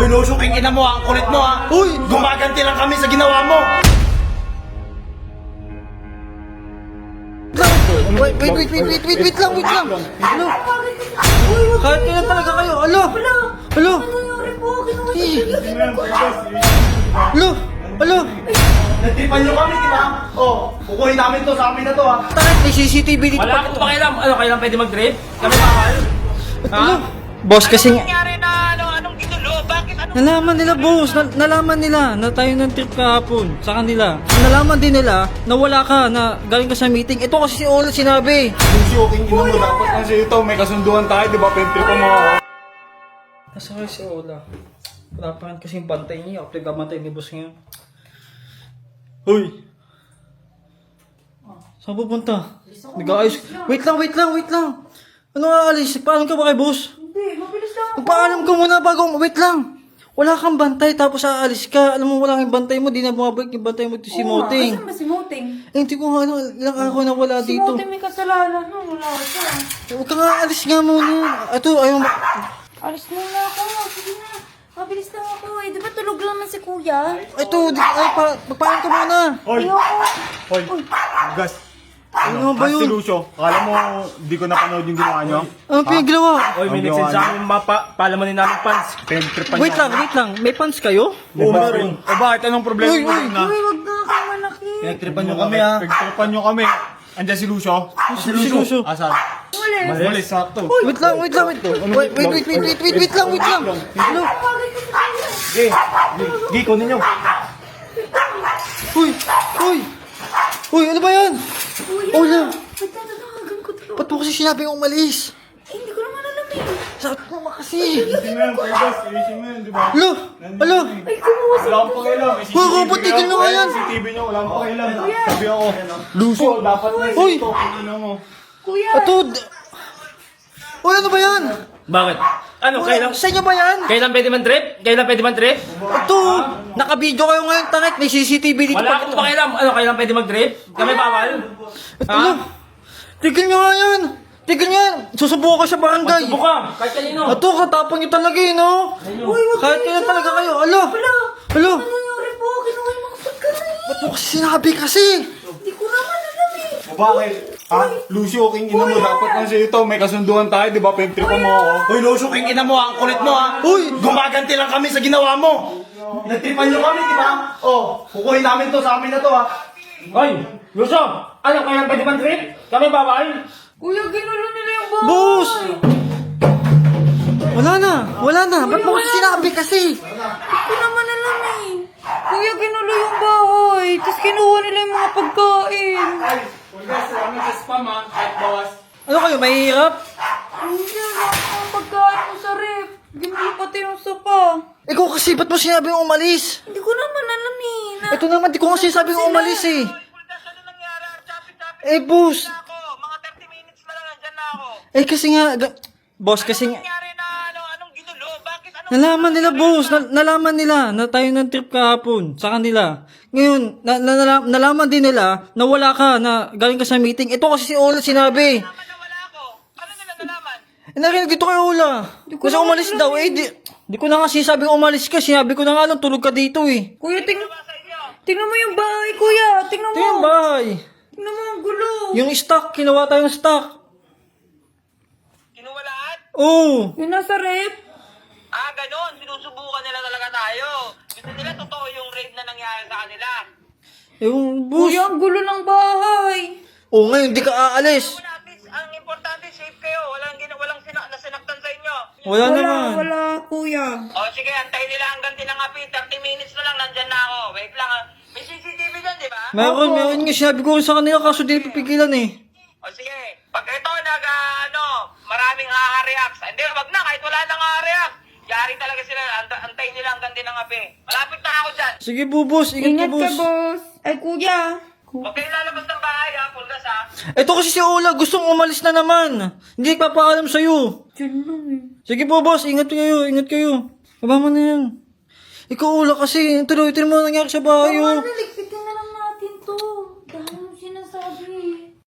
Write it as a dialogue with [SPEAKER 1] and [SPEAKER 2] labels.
[SPEAKER 1] Hoy, Lusok, ang ina mo ha, ang kulit mo ha.
[SPEAKER 2] Uy!
[SPEAKER 1] Gumaganti lang kami sa ginawa mo.
[SPEAKER 2] Wait lang. Ano? Kahit kailan talaga kayo. Alo!
[SPEAKER 1] Nagtripan nyo kami, di ba? Oh, kukuhin namin to sa amin na to ha.
[SPEAKER 2] Bakit may CCTV dito?
[SPEAKER 3] Wala akong pakialam. Ano, kailan pwede mag-trip? Kami bawal?
[SPEAKER 2] Ano? Boss, kasi nga...
[SPEAKER 3] Nangyari na anong ginulo? Bakit ano?
[SPEAKER 2] Nalaman nila, boss. Nalaman nila na tayo ng trip kahapon sa kanila. Nalaman din nila na wala ka, na galing ka sa meeting. Ito kasi si Ola sinabi.
[SPEAKER 4] Lucio, king ina mo, dapat kasi ito, may kasunduan tayo, di ba? Pintripan mo ako.
[SPEAKER 2] Nasa kayo si Ola. Wala pa rin kasing bantay niya. Ako nagkamatay ni boss ngayon. Hoy! Saan pupunta? Nag-aayos. Wait lang. Ano nga, Alice? Paalam ka ba kay boss?
[SPEAKER 5] Hindi, mabilis lang ako.
[SPEAKER 2] Magpaalam ka muna bago. Wait lang. Wala kang bantay tapos aalis ka. Alam mo, wala kang bantay mo. Di na bumabalik yung bantay mo to si
[SPEAKER 5] Oo nga,
[SPEAKER 2] Moting.
[SPEAKER 5] asan ba si Moting?
[SPEAKER 2] Hindi ko nga ilang araw na wala
[SPEAKER 5] Si
[SPEAKER 2] dito.
[SPEAKER 5] Moting may kasalanan. No, wala siya.
[SPEAKER 2] Huwag ka nga, alis nga muna. Ito, ayaw mo.
[SPEAKER 5] Alis muna ako. Sige na. Mabilis lang ako eh. Di ba tulog lang man si kuya?
[SPEAKER 2] Magpaalam ka muna.
[SPEAKER 4] Hoy!
[SPEAKER 5] Ayoko.
[SPEAKER 4] Hoy! Gas!
[SPEAKER 2] Ano ba
[SPEAKER 4] Si
[SPEAKER 2] yun?
[SPEAKER 4] Lucio, akala mo di ko napanood yung ginawa nyo?
[SPEAKER 2] Ano pinaglawa?
[SPEAKER 3] Oy, may nag-send sa amin palamanin namin fans.
[SPEAKER 4] Pinagtripan
[SPEAKER 2] Wait lang. May pants kayo?
[SPEAKER 4] Oo, meron. O bakit? Anong problema
[SPEAKER 2] Uy,
[SPEAKER 4] mo
[SPEAKER 2] uy.
[SPEAKER 4] na?
[SPEAKER 5] Uy, wag na kang malaki.
[SPEAKER 1] Pinagtripan nyo kami ha.
[SPEAKER 4] Pinagtripan nyo kami. Andiyan si Lucio.
[SPEAKER 2] Si Lucio.
[SPEAKER 4] Asan?
[SPEAKER 5] Ulit.
[SPEAKER 4] Mali, sakto.
[SPEAKER 2] Wait lang. Wait lang. Ano?
[SPEAKER 1] Gi, kunin nyo.
[SPEAKER 2] Uy, ano ba yan? Ola.
[SPEAKER 5] Ba't natatawagan ko to?
[SPEAKER 2] Ba't mo kasi sinabing umalis?
[SPEAKER 5] Eh, hindi ko naman alam eh.
[SPEAKER 2] Sakit mo kasi.
[SPEAKER 4] Ayusin mo yun, Gas. Ayusin mo yun, di ba?
[SPEAKER 2] Alo.
[SPEAKER 5] Ay, kumuha
[SPEAKER 4] Wala akong pakialam. May
[SPEAKER 2] Hoy, robot, tigil nyo nga yan.
[SPEAKER 4] CCTV nyo, wala akong pakialam. Sabi ako, Lucio, dapat na
[SPEAKER 2] Uy.
[SPEAKER 4] ito. Ano mo?
[SPEAKER 5] Kuya.
[SPEAKER 2] Ito. Uy, ano ba yan?
[SPEAKER 3] Bakit? Ano, kailan?
[SPEAKER 2] Sa inyo ba yan?
[SPEAKER 3] Kailan pwede man-trip?
[SPEAKER 2] Ito. Naka-video kayo ngayon, tangit. May CCTV dito.
[SPEAKER 3] Wala akong pakialam. Ano, kailan pwede mag-trip? Kami bawal?
[SPEAKER 2] Ito. Tigil nyo nga yan. Susubukan ko sa barangay.
[SPEAKER 3] Magsubo ka. Kahit kanino.
[SPEAKER 2] Ito, katapang nyo talaga eh, no? Kahit kailan talaga kayo. Alo.
[SPEAKER 5] Ano nangyari po? Kinuha yung mga pagkain.
[SPEAKER 2] Ba't mo kasi sinabi kasi?
[SPEAKER 5] Hindi ko naman alam eh.
[SPEAKER 4] O bakit? Ha? Lucio, king ina mo, dapat kasi ito, may kasunduan tayo, di ba? Pinagtripan mo ako.
[SPEAKER 1] Hoy, Lusok, ang ina mo ha, ang kulit mo ha.
[SPEAKER 2] Uy!
[SPEAKER 1] Gumaganti lang kami sa ginawa mo. Nagtripan nyo kami, di ba? Oh, kukuhin namin to sa amin na to ha.
[SPEAKER 3] Oy, Lucio! Ano, kailan pwede man-trip? Kami bawal?
[SPEAKER 5] Kuya, ginulo nila yung bahay.
[SPEAKER 2] Boss! Wala na. Ba't mo kasi sinabi kasi?
[SPEAKER 5] Hindi ko naman alam eh. Kuya, ginulo yung bahay. Tapos kinuha nila yung mga pagkain.
[SPEAKER 2] Ano kayo, mahihirap?
[SPEAKER 5] Hindi, ang pagkain mo sa ref. Ginulo pati yung sopa.
[SPEAKER 2] Ikaw kasi, ba't mo sinabi yung umalis?
[SPEAKER 5] Hindi ko naman alam eh.
[SPEAKER 2] Ito naman, di ko kasi sabi yung umalis eh. Eh, boss.
[SPEAKER 3] Mga 30 minutes na lang nandyan na ako.
[SPEAKER 2] Eh, kasi nga, boss, kasi nga,
[SPEAKER 3] Nangyari na anong ginulo? Bakit
[SPEAKER 2] nalaman nila, boss. Nalaman nila na tayo ng trip kahapon sa kanila. Ngayon, nalaman din nila na wala ka, na galing ka sa meeting. Ito kasi si Ola sinabi.
[SPEAKER 3] wala ako? Ano nila nalaman?
[SPEAKER 2] Narinig dito kay Ola. Kasi umalis daw, eh, di ko na nga sinasabing umalis ka. Sinabi ko na nga lang, tulog ka dito eh.
[SPEAKER 5] Kuya, tingnan mo yung bahay, kuya. Tingnan
[SPEAKER 2] Ito
[SPEAKER 5] mo.
[SPEAKER 2] yung bahay.
[SPEAKER 5] Tingnan mo ang gulo.
[SPEAKER 2] Yung stock, kinuha tayong stock.
[SPEAKER 3] Kinuha lahat?
[SPEAKER 2] Oo.
[SPEAKER 5] Yung nasa ref.
[SPEAKER 3] Ah, ganon. Sinusubukan nila talaga tayo. Gusto nila totoo yung raid na nangyari sa kanila.
[SPEAKER 2] Yung boss.
[SPEAKER 5] Kuya, ang gulo ng bahay.
[SPEAKER 2] Oo, ngayon, di ka aalis.
[SPEAKER 3] At least, ang importante, safe kayo. Walang nasinaktan sa inyo.
[SPEAKER 2] Wala naman.
[SPEAKER 5] Wala, kuya.
[SPEAKER 3] O sige, antayin nila hanggang tinangapi. 30 minutes na lang, nandyan na ako. Wait lang ah. May CCTV dyan, di ba?
[SPEAKER 2] Meron nga sinabi ko sa kanila kaso di pipigilan eh.
[SPEAKER 3] O sige, pag ito maraming ha-reacts. Hindi, wag na, kahit wala nang ha-react. Yari talaga sila, antayin nila hanggang tinangapi. Malapit na ako dyan.
[SPEAKER 2] Sige po, boss. Ingat
[SPEAKER 5] Ingat
[SPEAKER 2] ka,
[SPEAKER 5] ka,
[SPEAKER 2] boss.
[SPEAKER 5] boss. Ay, kuya.
[SPEAKER 3] Huwag kayo lalabas ng bahay ha, pulgas ha.
[SPEAKER 2] Ito kasi si Ola, gustong umalis na naman. Hindi papaalam sa'yo.
[SPEAKER 5] Diyan lang eh.
[SPEAKER 2] Sige po, boss. Ingat kayo. Baba mo na yan. Ikaw, Ola, kasi tuloy mo nangyari sa bahay, oh.
[SPEAKER 5] Naligpit